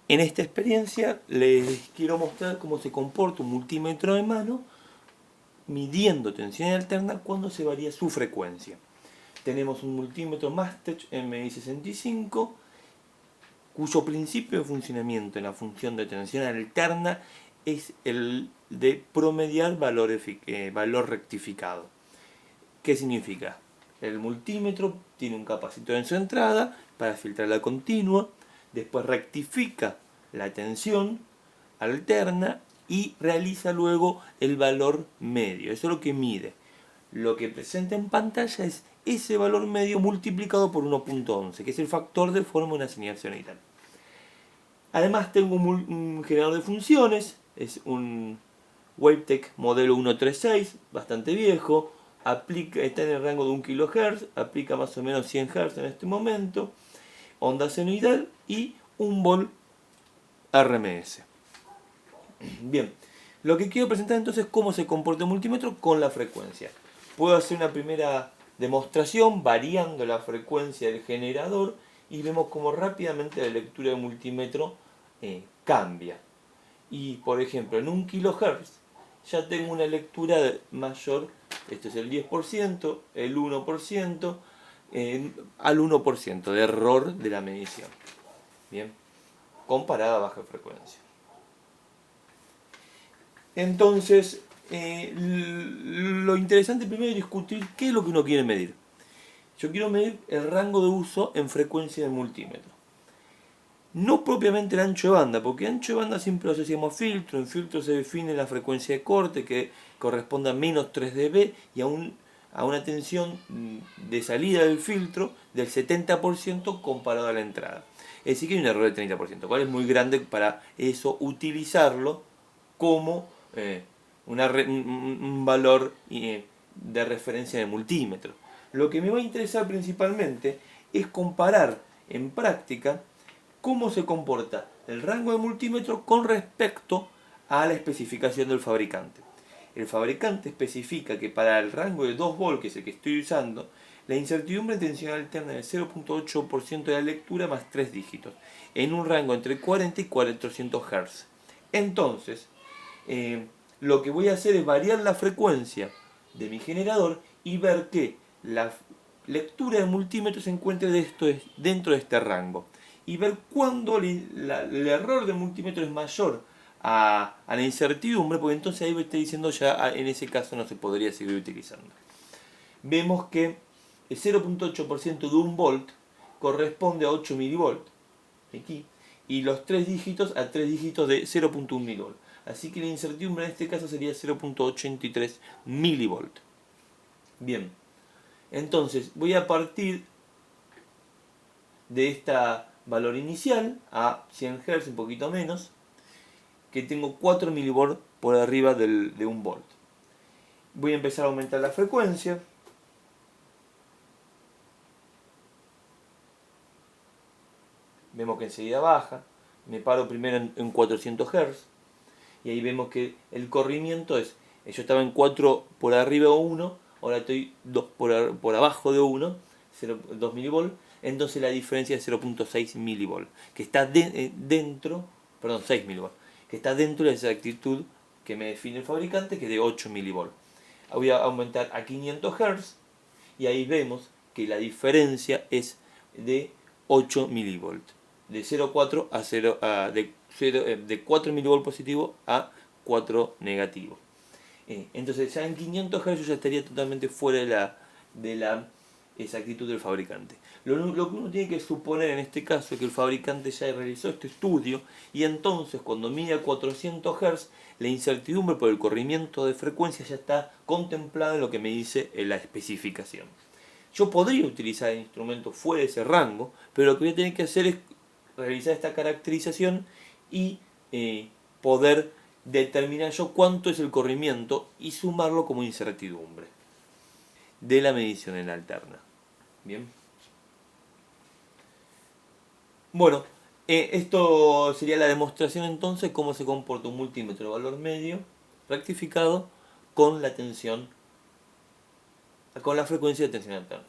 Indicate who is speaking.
Speaker 1: En esta experiencia les quiero mostrar cómo se comporta un multímetro de mano midiendo tensión alterna cuando se varía su frecuencia. Tenemos un multímetro Mastech MI65 cuyo principio de funcionamiento en la función de tensión alterna es el de promediar valor rectificado. ¿Qué significa? El multímetro tiene un capacitor en su entrada para filtrar la continua, después rectifica la tensión alterna y realiza luego el valor medio. Eso es lo que mide. Lo que presenta en pantalla es ese valor medio multiplicado por 1.11, que es el factor de forma de una señal senoidal. Además tengo un generador de funciones, es un Wavetech modelo 136, bastante viejo, está en el rango de 1 kHz, aplica más o menos 100 Hz en este momento, onda senoidal y 1 volt RMS. Bien, lo que quiero presentar entonces es cómo se comporta el multímetro con la frecuencia. Puedo hacer una primera demostración variando la frecuencia del generador y vemos cómo rápidamente la lectura del multímetro cambia. Y por ejemplo, en 1 kHz ya tengo una lectura mayor, esto es el 10%, el 1%, al 1% de error de la medición. Bien, comparada a baja frecuencia. Entonces, lo interesante primero es discutir qué es lo que uno quiere medir. Yo quiero medir el rango de uso en frecuencia del multímetro. No propiamente el ancho de banda, porque ancho de banda siempre lo asociamos a filtro. En filtro se define la frecuencia de corte que corresponde a menos 3 dB y a una tensión de salida del filtro del 70% comparado a la entrada. Es decir que hay un error del 30%, cual es muy grande para eso utilizarlo como un valor de referencia de multímetro. Lo que me va a interesar principalmente es comparar en práctica cómo se comporta el rango de multímetro con respecto a la especificación del fabricante. El fabricante especifica que para el rango de 2 volt, que es el que estoy usando, la incertidumbre de tensión alterna es 0.8% de la lectura más 3 dígitos, en un rango entre 40 y 400 Hz. Entonces, lo que voy a hacer es variar la frecuencia de mi generador y ver que la lectura de multímetro se encuentre dentro de este rango. Y ver cuándo el error de multímetro es mayor a la incertidumbre, porque entonces ahí me estoy diciendo ya en ese caso no se podría seguir utilizando. Vemos que el 0.8% de 1 volt corresponde a 8 milivolts aquí, y los 3 dígitos a 3 dígitos de 0.1 milivolt. Así que la incertidumbre en este caso sería 0.83 milivolt. Bien, entonces voy a partir de este valor inicial a 100 Hz, un poquito menos, que tengo 4 milivolts por arriba de 1 volt. Voy a empezar a aumentar la frecuencia. Vemos que enseguida baja. Me paro primero en 400 Hz. Y ahí vemos que el corrimiento es, yo estaba en 4 por arriba de 1, ahora estoy 2 por abajo de 1, 2 milivolts, entonces la diferencia es 0.6 milivolts, que está dentro, perdón, 6 milivolts, que está dentro de esa exactitud que me define el fabricante, que es de 8 milivolts. Voy a aumentar a 500 Hz y ahí vemos que la diferencia es de 8 milivolts, de 0,4 a 0, de 4 milivolts positivo a 4 negativo. Entonces ya en 500 Hz yo ya estaría totalmente fuera de la exactitud del fabricante. Lo que uno tiene que suponer en este caso es que el fabricante ya realizó este estudio y entonces cuando mide a 400 Hz la incertidumbre por el corrimiento de frecuencia ya está contemplada en lo que me dice la especificación. Yo podría utilizar el instrumento fuera de ese rango, pero lo que voy a tener que hacer es realizar esta caracterización y poder determinar yo cuánto es el corrimiento y sumarlo como incertidumbre de la medición en alterna. Bien. Bueno, esto sería la demostración entonces cómo se comporta un multímetro de valor medio rectificado con la frecuencia de tensión alterna.